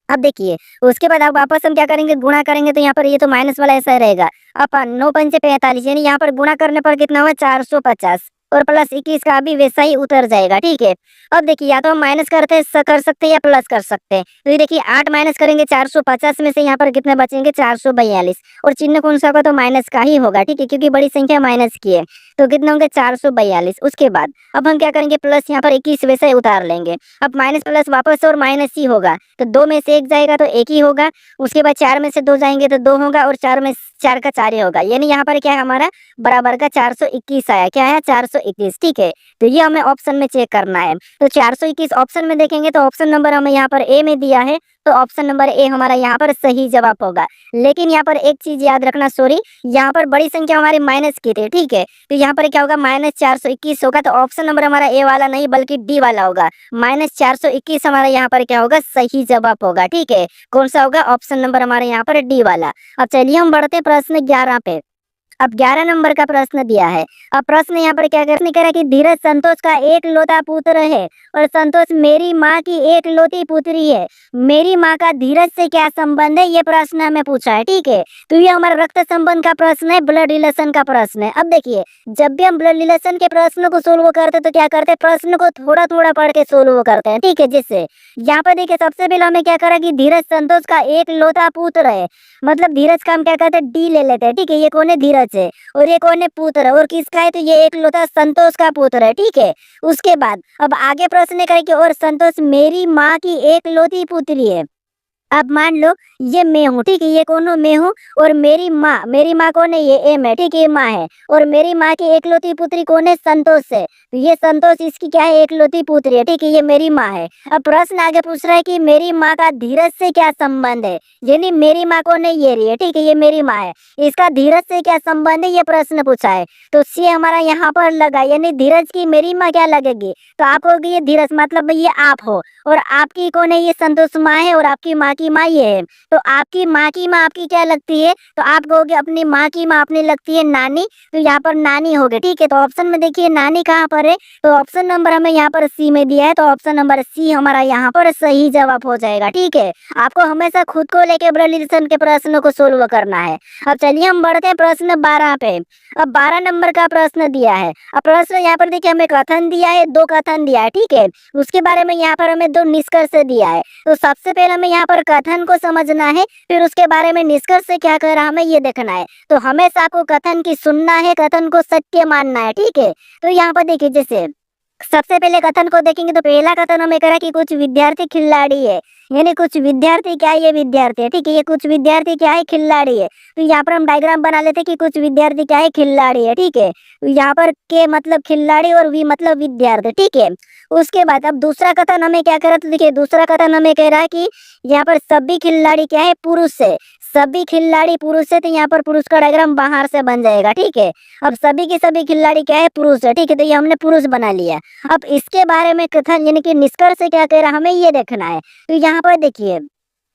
अब देखिए उसके बाद अब वापस हम क्या करेंगे, गुणा करेंगे, तो यहाँ पर ये तो माइनस वाला ऐसा रहेगा। अपन 9 पंचे 45, यानी यहाँ पर गुणा करने पर कितना हुआ, 450, और प्लस 21 का भी वैसा ही उतर जाएगा, ठीक है। अब देखिए या तो हम माइनस कर सकते हैं या प्लस कर सकते हैं। तो ये देखिए 8 माइनस करेंगे 450 में से यहाँ पर कितने बचेंगे, 442, और चिन्ह कौन सा होगा, तो माइनस का ही होगा, ठीक है, क्योंकि बड़ी संख्या माइनस की है। तो कितने होंगे, 442। उसके बाद अब हम क्या करेंगे, प्लस यहाँ पर 21 वैसे ही उतार लेंगे। अब माइनस प्लस वापस और माइनस ही होगा, तो 2 में से 1 जाएगा तो 1 ही होगा। उसके बाद 4 में से 2 जाएंगे तो 2 होगा, और 4 में 4 का 4 ही होगा, यानी यहाँ पर क्या है, हमारा बराबर का 421 आया, क्या है, 421, ठीक है। तो ये हमें ऑप्शन में चेक करना है। तो 421 ऑप्शन में देखेंगे तो ऑप्शन नंबर हमें यहाँ पर ए में दिया है, तो ऑप्शन नंबर ए हमारा यहाँ पर सही जवाब होगा। लेकिन यहाँ पर एक चीज याद रखना, सॉरी, यहाँ पर बड़ी संख्या हमारी माइनस की थी, ठीक है। तो यहाँ पर क्या होगा, -421 होगा, तो ऑप्शन नंबर हमारा ए वाला नहीं बल्कि डी वाला होगा। -421 हमारा यहाँ पर क्या होगा, सही जवाब होगा, ठीक है। कौन सा होगा, ऑप्शन नंबर हमारे यहाँ पर डी वाला। अब चलिए हम बढ़ते हैं प्रश्न 11 पे। अब 11 नंबर का प्रश्न दिया है। अब प्रश्न यहाँ पर क्या करने कह रहा है कि धीरज संतोष का एक लौता पुत्र है और संतोष मेरी माँ की एक लौती पुत्री है। मेरी माँ का धीरज से क्या संबंध है, ये प्रश्न हमें पूछा है, ठीक है। तो ये हमारा रक्त संबंध का प्रश्न है, ब्लड रिलेशन का प्रश्न है। अब देखिए जब भी हम ब्लड रिलेशन के प्रश्न को सोल्व करते हैं तो क्या करते हैं, प्रश्न को थोड़ा थोड़ा पढ़ के सोल्व करते हैं, ठीक है। जिससे यहाँ पर देखिए सबसे पहले हमें क्या करा कि धीरज संतोष का एक लौता पुत्र है, मतलब धीरज का हम क्या कहते हैं, डी ले लेते हैं, ठीक है। ये कौन है, धीरज है, और ये कौन है, पुत्र है, और किसका है, तो ये एक लौता संतोष का पुत्र है, ठीक है। उसके बाद अब आगे प्रश्न करें कि और संतोष मेरी माँ की एक लौती पुत्री है। अब मान लो ये मैं हूँ, ठीक है, ये कौन हूँ, मैं हूँ। और मेरी माँ कौन है, ये एम है, ठीक है, ये माँ है। और मेरी माँ की एकलौती पुत्री कौन है, संतोष है। तो ये संतोष इसकी क्या है, एकलौती पुत्री है, ठीक है, ये मेरी माँ है। अब प्रश्न आगे पूछ रहा है कि मेरी माँ का धीरज से क्या संबंध है। यानी मेरी माँ कौन है, ये रही है, ठीक है, ये मेरी माँ है। इसका धीरज से क्या संबंध है, ये प्रश्न पूछा है। तो सी हमारा यहाँ पर लगा, यानी धीरज की मेरी माँ क्या लगेगी, तो आप होगी ये धीरज, मतलब ये आप हो। और आपकी कौन है, ये संतोष माँ है। और आपकी माँ की माँ ये है। तो आपकी माँ की माँ आपकी क्या लगती है, तो आप कहोगे अपनी माँ की माँ अपनी लगती है नानी। तो यहाँ पर नानी हो गई, ठीक है। तो ऑप्शन में देखिए नानी कहाँ पर है, तो ऑप्शन नंबर हमें यहाँ पर सी में दिया है। तो ऑप्शन नंबर सी हमारा यहाँ पर सही जवाब हो जाएगा, ठीक है। आपको हमेशा खुद को लेके रिलेशन के प्रश्नों को सोल्व करना है। अब चलिए हम बढ़ते हैं प्रश्न 12 पे। अब 12 नंबर का प्रश्न दिया है। अब प्रश्न यहाँ पर देखिए हमें कथन दिया है, 2 कथन दिया है, ठीक है। उसके बारे में यहाँ पर हमें 2 निष्कर्ष दिया है। तो सबसे पहले हमें यहाँ पर कथन को समझना है, फिर उसके बारे में निष्कर्ष से क्या कह रहा है हमें ये देखना है। तो हमेशा आपको कथन की सुनना है, कथन को सत्य मानना है, ठीक है। तो यहाँ पर देखिए जैसे सबसे पहले कथन को देखेंगे तो पहला कथन हमें करा कि कुछ विद्यार्थी खिलाड़ी है। यानी कुछ विद्यार्थी क्या है, ये विद्यार्थी है, ठीक है, ये कुछ विद्यार्थी क्या है, खिलाड़ी है। तो यहाँ पर हम डायग्राम बना लेते हैं कि कुछ विद्यार्थी क्या है, खिलाड़ी है, ठीक है। तो यहाँ पर के मतलब खिलाड़ी और वी मतलब विद्यार्थी, ठीक है। उसके बाद अब दूसरा कथन हमें क्या करा, तो देखिए दूसरा कथन हमें कह रहा है कि यहाँ पर सभी खिलाड़ी क्या है, पुरुष है। सभी खिलाड़ी पुरुष है, तो यहाँ पर पुरुष का डायग्राम बाहर से बन जाएगा, ठीक है। अब सभी के सभी खिलाड़ी क्या है, पुरुष है, ठीक है। तो ये हमने पुरुष बना लिया। अब इसके बारे में कथन यानी कि निष्कर्ष क्या कह रहा है हमें ये देखना है। तो यहाँ पर देखिए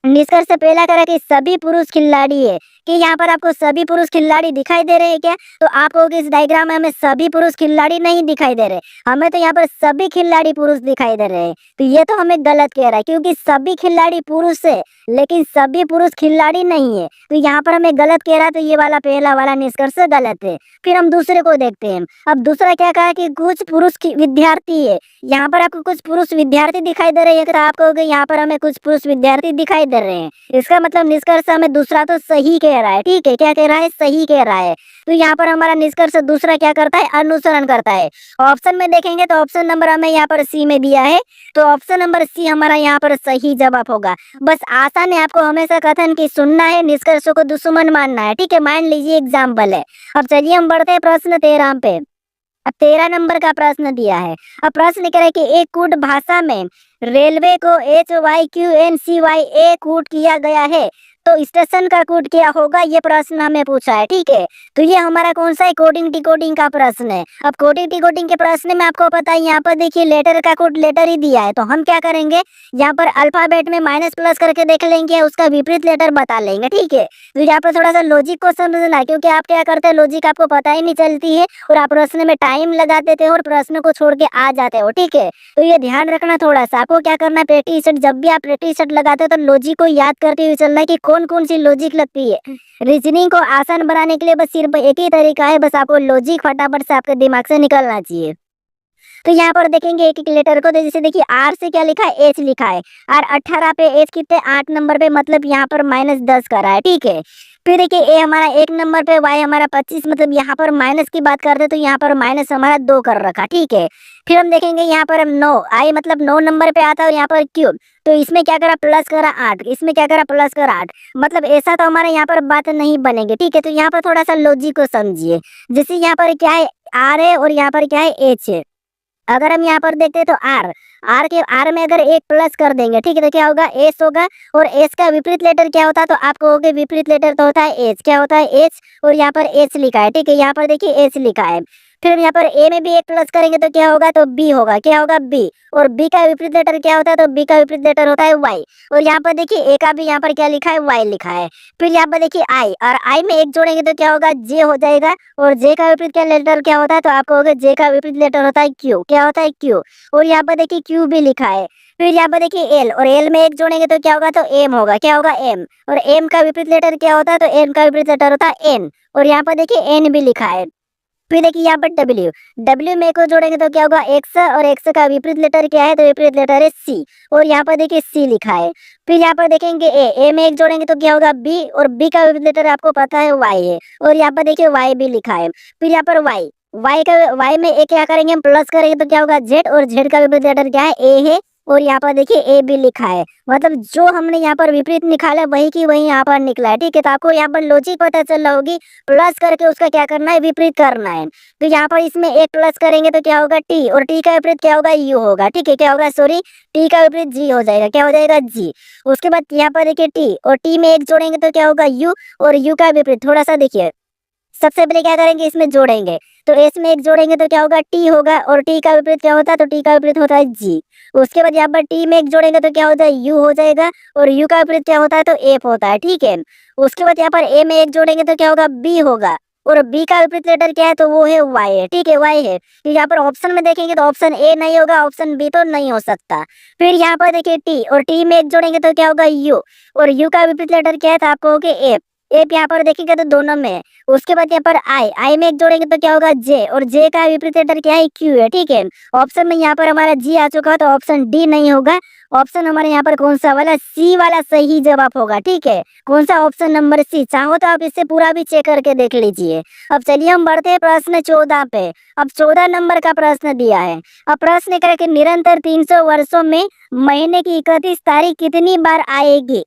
निष्कर्ष से पहला करा कि सभी पुरुष खिलाड़ी है, कि यहाँ पर आपको सभी पुरुष खिलाड़ी दिखाई दे रहे हैं क्या, तो आपको इस डायग्राम में हमें सभी पुरुष खिलाड़ी नहीं दिखाई दे रहे, हमें तो यहाँ पर सभी खिलाड़ी पुरुष दिखाई दे रहे हैं। तो ये तो हमें गलत कह रहा है, क्योंकि सभी खिलाड़ी पुरुष है लेकिन सभी पुरुष खिलाड़ी नहीं है। तो यहाँ पर हमें गलत कह रहा है, तो ये वाला पहला वाला निष्कर्ष गलत है। फिर हम दूसरे को देखते हैं। अब दूसरा क्या कहा कि कुछ पुरुष विद्यार्थी है। यहाँ पर आपको कुछ पुरुष विद्यार्थी दिखाई दे रहे हैं, अगर आप कहोगे यहाँ पर हमें कुछ पुरुष विद्यार्थी दिखाई दे रहे हैं, इसका मतलब निष्कर्ष हमें दूसरा तो सही कह रहा है, ठीक है। क्या कह रहा है, सही कह रहा है। तो यहाँ पर हमारा निष्कर्ष दूसरा क्या करता है, अनुसरण करता है। ऑप्शन में देखेंगे तो ऑप्शन नंबर हमें यहाँ पर सी में दिया है। तो ऑप्शन नंबर सी हमारा यहाँ पर सही जवाब होगा। बस आसान है, आपको हमेशा कथन की सुनना है, निष्कर्षों को दुश्मन मानना है, ठीक है। मान लीजिए एग्जाम्पल है। अब चलिए हम बढ़ते हैं प्रश्न 13 पे। अब 13 नंबर का प्रश्न दिया है। अब प्रश्न कह रहा है कि एक कूट भाषा में रेलवे को HYQNCYA कूट किया गया है, तो स्टेशन का कूट क्या होगा, ये प्रश्न हमें पूछा है, ठीक है। तो ये हमारा कौन सा है, कोडिंग डिकोडिंग का प्रश्न है। अब कोडिंग डिकोडिंग के प्रश्न में आपको पता है यहाँ पर देखिए लेटर का कूट लेटर ही दिया है। तो हम क्या करेंगे, यहाँ पर अल्फाबेट में माइनस प्लस करके देख लेंगे, उसका विपरीत लेटर बता लेंगे, ठीक है। तो यहाँ पर थोड़ा सा लॉजिक को समझना है, क्योंकि आप क्या करते हैं लॉजिक आपको पता ही नहीं चलती है और आप प्रश्न में टाइम लगा देते हो और प्रश्न को छोड़ के आ जाते हो, ठीक है। तो ये ध्यान रखना थोड़ा सा, आपको क्या करना है, प्रैक्टिस सेट जब भी आप प्रैक्टिस सेट लगाते हो तो लॉजिक को याद करते हुए चलना है कि कौन कौन सी लॉजिक लगती है। रीजनिंग को आसान बनाने के लिए बस सिर्फ एक ही तरीका है, बस आपको लॉजिक फटाफट से आपके दिमाग से निकलना चाहिए। तो यहाँ पर देखेंगे एक एक लेटर को, तो जैसे देखिए आर से क्या लिखा है, एच लिखा है। आर 18 पे, एच कितने 8 नंबर पे, मतलब यहाँ पर -10 करा है, ठीक है। फिर देखिए ए हमारा 1 नंबर पे, वाई हमारा 25, मतलब यहाँ पर माइनस की बात करते हैं तो यहाँ पर माइनस हमारा 2 कर रखा, ठीक है। फिर हम देखेंगे यहाँ पर 9 आई मतलब 9 नंबर पे आता है, और यहाँ पर क्यू, तो इसमें क्या करा प्लस करा 8, इसमें क्या करा प्लस करा 8, मतलब ऐसा तो हमारे यहाँ पर बात नहीं बनेगी, ठीक है। तो यहाँ पर थोड़ा सा लॉजिक को समझिए। जैसे यहाँ पर क्या है, आर है और यहाँ पर क्या है, एच है। अगर हम यहाँ पर देखते हैं तो आर में अगर एक प्लस कर देंगे, ठीक है, तो क्या होगा, एस होगा। और एस का विपरीत लेटर क्या होता है, तो आपको हो गए विपरीत लेटर तो होता है एच, क्या होता है एच। और यहाँ पर एच लिखा है, ठीक है, यहाँ पर देखिए एच लिखा है। फिर हम यहाँ पर ए में भी एक प्लस करेंगे तो क्या होगा, तो बी होगा, क्या होगा, बी। और बी का विपरीत लेटर क्या होता है, तो बी का विपरीत लेटर होता है वाई। और यहाँ पर देखिए ए का भी यहाँ पर क्या लिखा है, वाई लिखा है। फिर यहाँ पर देखिए आई, और आई में एक जोड़ेंगे तो क्या होगा, जे हो जाएगा। और जे का विपरीत क्या लेटर क्या होता है, तो आपको होगा जे का विपरीत लेटर होता है क्यू, क्या होता है क्यू। और यहाँ पर देखिए क्यू भी लिखा है। फिर यहाँ पर देखिए एल, और एल में एक जोड़ेंगे तो क्या होगा, तो एम होगा, क्या होगा, एम। और एम का विपरीत लेटर क्या होता है, तो एम का विपरीत लेटर होता है एन। और यहाँ पर देखिए एन भी लिखा है। फिर देखिए यहाँ पर डब्ल्यू में को जोड़ेंगे तो क्या होगा, एक्स। और एक्स का विपरीत लेटर क्या है, तो विपरीत लेटर है सी। और यहाँ पर देखिए सी लिखा है। फिर यहाँ पर देखेंगे ए में एक जोड़ेंगे तो क्या होगा, बी। और बी का विपरीत लेटर आपको पता है वाई है। और यहाँ पर देखिए वाई भी लिखा है। फिर यहाँ पर वाई में एक क्या करेंगे हम, प्लस करेंगे तो क्या होगा, जेड। और जेड का विपरीत लेटर क्या है, ए है। और यहाँ पर देखिए ए भी लिखा है, मतलब जो हमने यहाँ पर विपरीत निकाला वही की वही यहाँ पर निकला है। ठीक है, तो आपको यहाँ पर लॉजिक पता चल रहा होगी, प्लस करके उसका क्या करना है, विपरीत करना है। तो यहाँ पर इसमें एक प्लस करेंगे तो क्या होगा, टी, और टी का विपरीत क्या होगा, यू होगा। ठीक है, क्या होगा, सॉरी, टी का विपरीत जी हो जाएगा, क्या हो जाएगा, जी। उसके बाद यहाँ पर देखिए टी और टी में एक जोड़ेंगे तो क्या होगा, यू, और यू का विपरीत थोड़ा सा देखिए, सबसे पहले क्या करेंगे, इसमें जोड़ेंगे, तो एस में एक जोड़ेंगे तो क्या होगा, टी होगा, और टी का विपरीत क्या होता है, तो टी का विपरीत होता है जी। उसके बाद यहाँ पर टी में एक जोड़ेंगे तो क्या होता है, यू हो जाएगा, और यू का विपरीत क्या होता है, तो एफ होता है। ठीक है, उसके बाद यहाँ पर ए में एक जोड़ेंगे तो क्या होगा, बी होगा, और बी का विपरीत लेटर क्या है, तो वो है वाई है। ठीक है, वाई है। तो यहाँ पर ऑप्शन में देखेंगे तो ऑप्शन ए नहीं होगा, ऑप्शन बी तो नहीं हो सकता। फिर यहाँ पर देखिए टी, और टी में एक जोड़ेंगे तो क्या होगा, यू, और यू का विपरीत लेटर क्या है, तो आपको होगा एफ। एफ यहाँ पर देखेंगे तो दोनों में है। उसके बाद यहाँ पर आई, आई में एक जोड़ेंगे तो क्या होगा, जे, और जे का विपरीत लेटर क्या है, क्यू है। ठीक है, ऑप्शन में यहाँ पर हमारा जी आ चुका है, तो ऑप्शन डी नहीं होगा। ऑप्शन हमारे यहाँ पर कौन सा वाला, सी वाला सही जवाब होगा। ठीक है, कौन सा, ऑप्शन नंबर सी। चाहो तो आप इससे पूरा भी चेक करके देख लीजिए। अब चलिए हम बढ़ते हैं प्रश्न 14 पे। अब 14 नंबर का प्रश्न दिया है। अब प्रश्न क्या है कि निरंतर 300 वर्षों में महीने की 31 तारीख कितनी बार आएगी,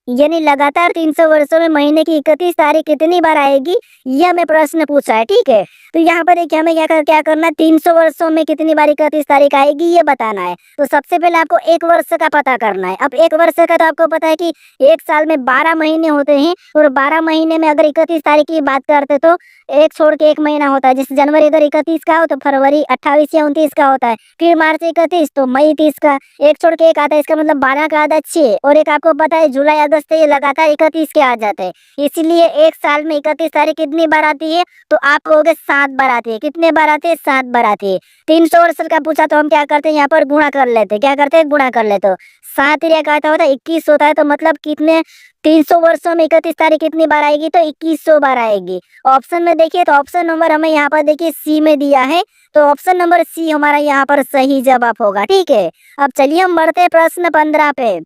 यानी लगातार 300 वर्षों में महीने की 31 तारीख कितनी बार आएगी, यह हमें प्रश्न पूछा है। ठीक है, तो यहाँ पर देखिए हमें क्या करना है, 300 वर्षों में कितनी बार 31 तारीख आएगी ये बताना है। तो सबसे पहले आपको एक वर्ष का पता करना है। अब एक वर्ष का तो आपको पता है कि एक साल में 12 महीने होते हैं, और 12 महीने में अगर 31 तारीख की बात करते तो एक छोड़ के एक महीना होता है। जैसे जनवरी अगर 31 का हो तो फरवरी 28 या 29 का होता है, फिर मार्च 31 तो मई 30 का, एक छोड़ के एक आता है, इसका मतलब 12 का आधा 6, और एक आपको पता है जुलाई अगस्त ये लगातार 31 के आ जाते हैं। इसीलिए एक साल में 31 तारीख कितनी बार आती है, तो आप कहोगे 7 बार आती है। कितने बार आती है, 7 बार आती है। 300 वर्ष का पूछा तो हम क्या करते हैं, यहाँ पर गुणा कर लेते हैं। क्या करते हैं, गुणा कर लेते हो। 7 या का होता है 21 होता है, तो मतलब कितने, 300 वर्षों में 31 तारीख कितनी बार आएगी, तो 2100 बार आएगी। ऑप्शन में देखिए तो ऑप्शन नंबर हमें यहाँ पर देखिए सी में दिया है, तो ऑप्शन नंबर सी हमारा यहाँ पर सही जवाब होगा। ठीक है, अब चलिए हम बढ़ते हैं प्रश्न 15 पे।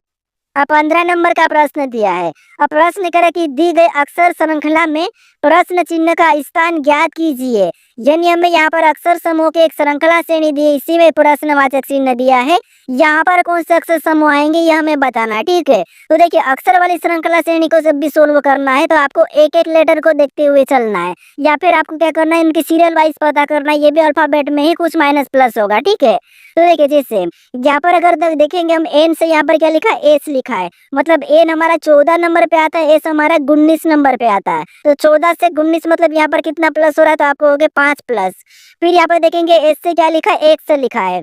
अब 15 नंबर का प्रश्न दिया है। अब प्रश्न करे कि दी गई अक्षर श्रृंखला में प्रश्न चिन्ह का स्थान ज्ञात कीजिए, यानी हमें यहाँ पर अक्षर समूह के एक श्रृंखला श्रेणी दी है, इसी में प्रश्नवाचक चिन्ह दिया है। यहाँ पर कौन से अक्षर समूह आएंगे यह हमें बताना है। ठीक है, तो देखिए अक्षर वाली श्रृंखला श्रेणी को जब भी सोल्व करना है तो आपको एक एक लेटर को देखते हुए चलना है, या फिर आपको क्या करना है, इनकी सीरियल वाइज पता करना है। ये भी अल्फाबेट में ही कुछ माइनस प्लस होगा। ठीक है, तो देखिए जैसे यहाँ पर अगर देखेंगे हम एन से, यहाँ पर क्या लिखा है, एस लिखा है, मतलब एन हमारा 14 नंबर पे आता है, एस हमारा 19 नंबर पे आता है। तो 14 से 19 मतलब यहाँ पर कितना प्लस हो रहा है, तो आपको हो गया 5 प्लस। फिर यहाँ पर देखेंगे एस से क्या लिखा है, 1 से लिखा है,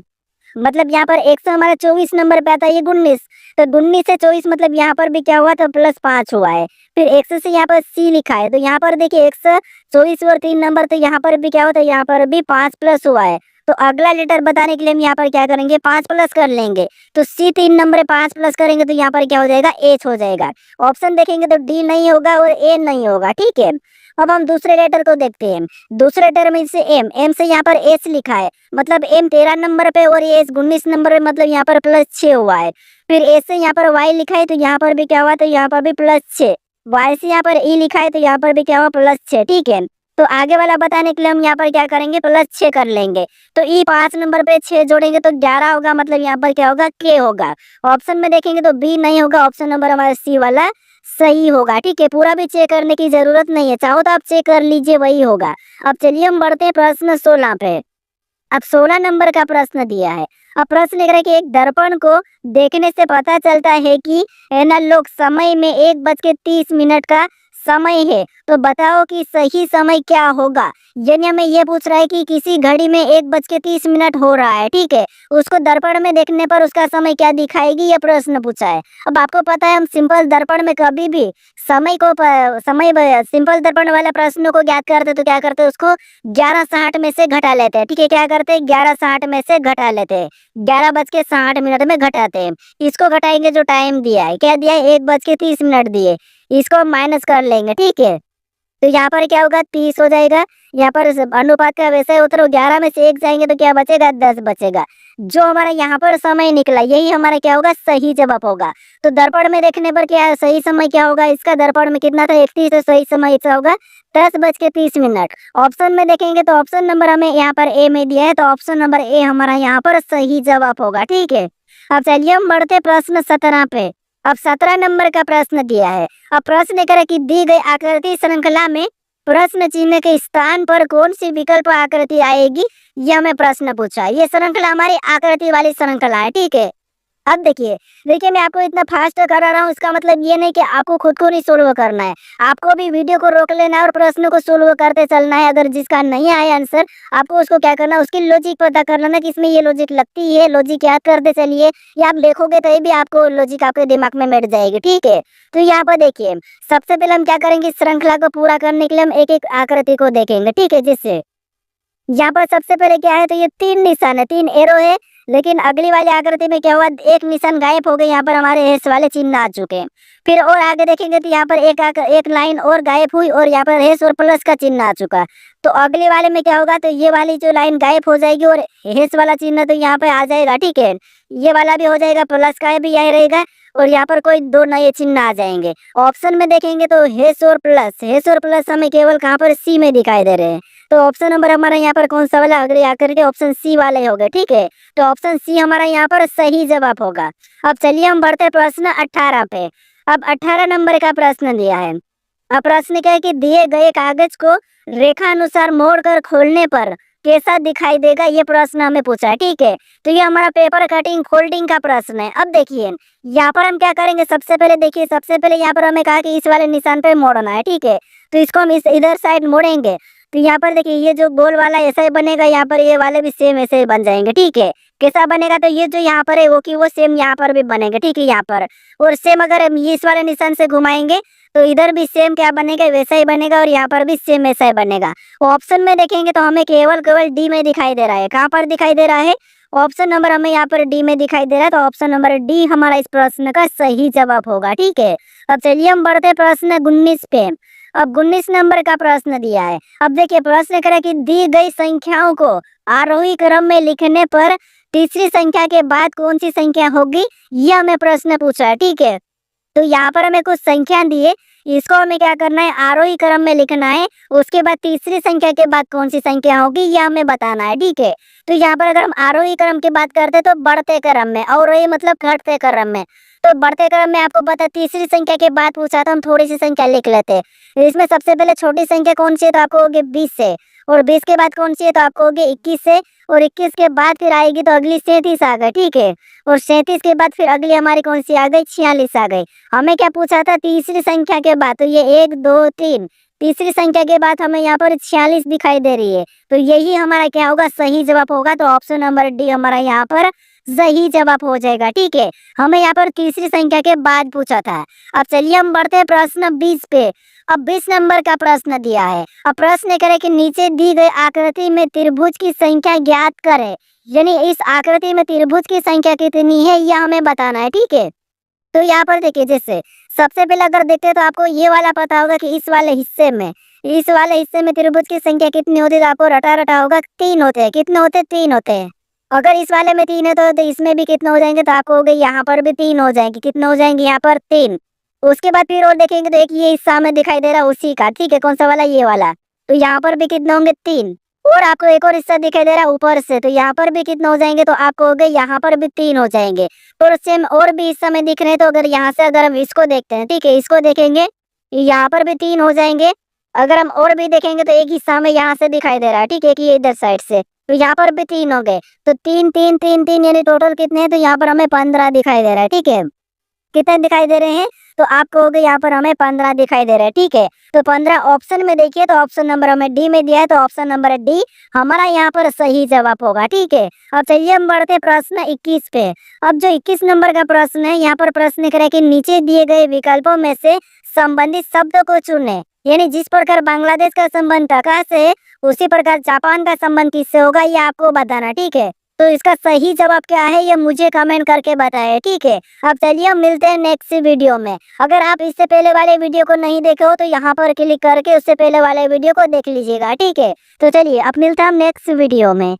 मतलब यहाँ पर 1 से हमारा 24 नंबर पे आता है, ये 19, तो 19 से 24 मतलब यहाँ पर भी क्या हुआ, तो प्लस 5 हुआ है। फिर 1 से यहाँ पर सी लिखा है, तो यहाँ पर देखिए 1 से 24 और 3 नंबर, तो यहाँ पर भी क्या होता है, यहाँ पर भी 5 प्लस हुआ है। तो अगला लेटर बताने के लिए हम यहाँ पर क्या करेंगे, 5 प्लस कर लेंगे। तो सी 3 नंबर 5 प्लस करेंगे तो यहाँ पर क्या हो जाएगा, एच हो जाएगा। ऑप्शन देखेंगे तो डी नहीं होगा और ए नहीं होगा। ठीक है, अब हम दूसरे लेटर को देखते हैं। दूसरे लेटर में से एम, एम से यहाँ पर एस लिखा है, मतलब एम 13 नंबर पे और ये 19 नंबर पे, मतलब यहाँ पर प्लस 6 हुआ है। फिर ए से यहाँ पर वाई लिखा है, तो यहाँ पर भी क्या हुआ, तो यहाँ पर भी प्लस 6। वाई से यहाँ पर ई लिखा है, तो यहाँ पर भी क्या हुआ, प्लस 6। ठीक है, तो आगे वाला बताने के लिए हम यहाँ पर क्या करेंगे, प्लस 6 कर लेंगे। तो ई 5 नंबर पे 6 जोड़ेंगे तो 11 होगा, मतलब यहाँ पर क्या होगा, के होगा। ऑप्शन में देखेंगे तो बी नहीं होगा, ऑप्शन नंबर हमारा सी वाला सही होगा। ठीक है, पूरा भी चेक करने की जरूरत नहीं है, चाहो तो आप चेक कर लीजिए, वही होगा। अब चलिए हम बढ़ते हैं प्रश्न 16 पे। अब 16 नंबर का प्रश्न दिया है। अब प्रश्न लिख रहा है कि एक दर्पण को देखने से पता चलता है कि एनालॉग समय में 1:30 का समय है, तो बताओ कि सही समय क्या होगा। यानी हमें ये पूछ रहा है कि किसी घड़ी में 1:30 हो रहा है। ठीक है, उसको दर्पण में देखने पर उसका समय क्या दिखाएगी, ये प्रश्न पूछा है। अब आपको पता है हम सिंपल दर्पण में कभी भी समय को सिंपल दर्पण वाला प्रश्न को ज्ञात करते तो क्या करते, उसको 11:60 में से घटा लेते हैं। ठीक है, क्या करते हैं, 11:60 में से घटा लेते हैं, 11:60 में घटाते हैं। इसको घटाएंगे जो टाइम दिया है, क्या दिया है, 1:30 दिए, इसको माइनस कर लेंगे। ठीक है, तो यहाँ पर क्या होगा, 30 हो जाएगा। यहाँ पर अनुपात का वैसे ही उत्तर 11 में से 1 जाएंगे तो क्या बचेगा, 10 बचेगा। जो हमारा यहाँ पर समय निकला यही हमारा क्या होगा, सही जवाब होगा। तो दर्पण में देखने पर क्या सही समय क्या होगा, इसका दर्पण में कितना था, 31, तो सही समय इसका होगा 10:30। ऑप्शन में देखेंगे तो ऑप्शन नंबर हमें यहाँ पर ए में दिया है, तो ऑप्शन नंबर ए हमारा यहाँ पर सही जवाब होगा। ठीक है, अब चलिए हम बढ़ते प्रश्न 17 पे। अब 17 नंबर का प्रश्न दिया है। अब प्रश्न करे कि दी गई आकृति श्रृंखला में प्रश्न चिन्ह के स्थान पर कौन सी विकल्प आकृति आएगी, यह हमें प्रश्न पूछा है। ये श्रृंखला हमारी आकृति वाली श्रृंखला है, ठीक है। अब देखिए देखिए मैं आपको इतना फास्ट करा रहा हूँ, इसका मतलब ये नहीं कि आपको खुद को नहीं सोल्व करना है, आपको भी वीडियो को रोक लेना है और प्रश्नों को सोल्व करते चलना है। अगर जिसका नहीं आया आंसर, आपको उसको क्या करना है, उसकी लॉजिक पता कर लेना कि इसमें ये लॉजिक लगती है, लॉजिक याद करते चलिए, या आप देखोगे तो भी आपको लॉजिक आपके दिमाग में बैठ जाएगी, ठीक है। तो यहाँ पर देखिए सबसे पहले हम क्या करेंगे, श्रृंखला को पूरा करने के लिए हम एक एक आकृति को देखेंगे, ठीक है। जिससे यहाँ पर सबसे पहले क्या है, तो ये 3 निशान है, 3 एरो है, लेकिन अगली वाली आकृति में क्या हुआ, एक निशान गायब हो गए, यहाँ पर हमारे हेस वाले चिन्ह आ चुके हैं। फिर और आगे देखेंगे तो यहाँ पर एक लाइन और गायब हुई और यहाँ पर हेस और प्लस का चिन्ह आ चुका। तो अगले वाले में क्या होगा, तो ये वाली जो लाइन गायब हो जाएगी और हेस वाला चिन्ह तो यहाँ पे आ जाएगा, ठीक है। ये वाला भी हो जाएगा, प्लस का भी यही रहेगा और यहाँ पर कोई 2 नए चिन्ह आ जाएंगे। ऑप्शन में देखेंगे तो हेस और प्लस हमें केवल कहाँ पर सी में दिखाई दे रहे हैं। तो ऑप्शन नंबर हमारा यहाँ पर कौन सा वाला, अगले आकर के ऑप्शन सी वाले हो गए, ठीक है। तो ऑप्शन सी हमारा यहाँ पर सही जवाब होगा। अब चलिए हम बढ़ते प्रश्न 18 पे। अब 18 नंबर का प्रश्न दिया है। अब प्रश्न क्या है कि दिए गए कागज को रेखा अनुसार मोड़कर खोलने पर कैसा दिखाई देगा, ये प्रश्न हमें पूछा है, ठीक है। तो ये हमारा पेपर कटिंग फोल्डिंग का प्रश्न है। अब देखिए यहाँ पर हम क्या करेंगे, सबसे पहले देखिए, सबसे पहले यहाँ पर हमें कहा कि इस वाले निशान पे मोड़ना है, ठीक है। तो इसको हम इस इधर साइड मोड़ेंगे तो यहाँ पर देखिए ये जो गोल वाला ऐसा ही बनेगा, यहाँ पर ये वाले भी सेम ऐसे ही बन जाएंगे, ठीक है। कैसा बनेगा, तो ये जो यहाँ पर है वो कि वो सेम यहाँ पर भी बनेगा, ठीक है, यहाँ पर। और सेम अगर हम इस वाले निशान से घुमाएंगे तो इधर भी सेम क्या बनेगा, वैसा ही बनेगा और यहाँ पर भी सेम ऐसा ही बनेगा। ऑप्शन में देखेंगे तो हमें केवल डी में दिखाई दे रहा है। कहाँ पर दिखाई दे रहा है, ऑप्शन नंबर हमें यहाँ पर डी में दिखाई दे रहा है। तो ऑप्शन नंबर डी हमारा इस प्रश्न का सही जवाब होगा, ठीक है। अब चलिए हम बढ़ते प्रश्न 19 पे। अब 19 नंबर का प्रश्न दिया है। अब देखिए प्रश्न करें कि दी गई संख्याओं को आरोही क्रम में लिखने पर तीसरी संख्या के बाद कौन सी संख्या होगी, यह हमें प्रश्न पूछा है, ठीक है। तो यहाँ पर हमें कुछ संख्या दिए, इसको हमें क्या करना है, आरोही क्रम में लिखना है। उसके बाद तीसरी संख्या के बाद कौन सी संख्या होगी यह हमें बताना है, ठीक है। तो यहाँ पर अगर हम आरोही क्रम की बात करते तो बढ़ते क्रम में, अवरोही मतलब घटते क्रम में। तो बढ़ते क्रम में आपको पता तीसरी संख्या के बाद पूछा था, हम थोड़ी सी संख्या लिख लेते हैं। इसमें सबसे पहले छोटी संख्या कौन सी है, तो आपको होगी 20 से, और 20 के बाद कौन सी है, तो आपको होगी 21 से, और 21 के बाद फिर आएगी तो अगली 37 आ गई, ठीक है। और 37 के बाद फिर अगली हमारी कौन सी आ गई, 46 आ गई। हमें क्या पूछा था, तीसरी संख्या के बाद, तो ये 1 2 3, तीसरी संख्या के बाद हमें यहाँ पर 46 दिखाई दे रही है। तो यही हमारा क्या होगा, सही जवाब होगा। तो ऑप्शन नंबर डी हमारा यहाँ पर सही जवाब हो जाएगा, ठीक है। हमें यहाँ पर तीसरी संख्या के बाद पूछा था। अब चलिए हम बढ़ते हैं प्रश्न 20 पे। अब 20 नंबर का प्रश्न दिया है। अब प्रश्न करें कि नीचे दी गई आकृति में त्रिभुज की संख्या ज्ञात करें, यानी इस आकृति में त्रिभुज की संख्या कितनी है यह हमें बताना है, ठीक है। तो यहाँ पर देखिए जैसे सबसे पहले अगर देखते तो आपको ये वाला पता होगा कि इस वाले हिस्से में त्रिभुज की संख्या कितनी होती है, तो आपको रटा रटा होगा 3 होते हैं। कितने होते हैं, 3 होते हैं। अगर इस वाले में 3 है तो इसमें भी कितने हो जाएंगे, तो आपको हो गए यहाँ पर भी 3 हो जाएंगे। कितने हो जाएंगे, यहाँ पर 3। उसके बाद फिर और देखेंगे तो एक ये हिस्सा में दिखाई दे रहा है उसी का, ठीक है, कौन सा वाला, ये वाला। तो यहाँ पर भी कितने होंगे, 3। और आपको एक और हिस्सा दिखाई दे रहा है ऊपर से, तो यहाँ पर भी कितने हो जाएंगे, तो आपको हो गए यहाँ पर भी 3 हो जाएंगे। और सेम और भी हिस्सा में दिख रहे हैं, तो अगर यहाँ से अगर हम इसको देखते हैं, ठीक है, इसको देखेंगे यहाँ पर भी 3 हो जाएंगे। अगर हम और भी देखेंगे तो एक हिस्सा में यहाँ से दिखाई दे रहा है, ठीक है, कि ये इधर साइड से, तो यहाँ पर भी 3 हो गए। तो 3 3 3 3 यानी टोटल कितने हैं, तो यहाँ पर हमें 15 दिखाई दे रहा है, ठीक है। कितने दिखाई दे रहे हैं, तो आपको हो गए यहाँ पर हमें 15 दिखाई दे रहा है, ठीक है। तो 15 ऑप्शन में देखिए, तो ऑप्शन नंबर हमें डी में दिया है, तो ऑप्शन नंबर डी हमारा यहाँ पर सही जवाब होगा, ठीक है। अब चलिए हम बढ़ते प्रश्न 21 पे। अब जो 21 नंबर का प्रश्न है, यहाँ पर प्रश्न करें कि नीचे दिए गए विकल्पों में से संबंधित शब्द को चुने, यानी जिस प्रकार बांग्लादेश का संबंध टका से है उसी प्रकार जापान का संबंध किससे होगा, ये आपको बताना, ठीक है। तो इसका सही जवाब क्या है ये मुझे कमेंट करके बताएं, ठीक है। अब चलिए हम मिलते हैं नेक्स्ट वीडियो में। अगर आप इससे पहले वाले वीडियो को नहीं देखे हो तो यहाँ पर क्लिक करके उससे पहले वाले वीडियो को देख लीजिएगा, ठीक है। तो चलिए अब मिलते हैं हम नेक्स्ट वीडियो में।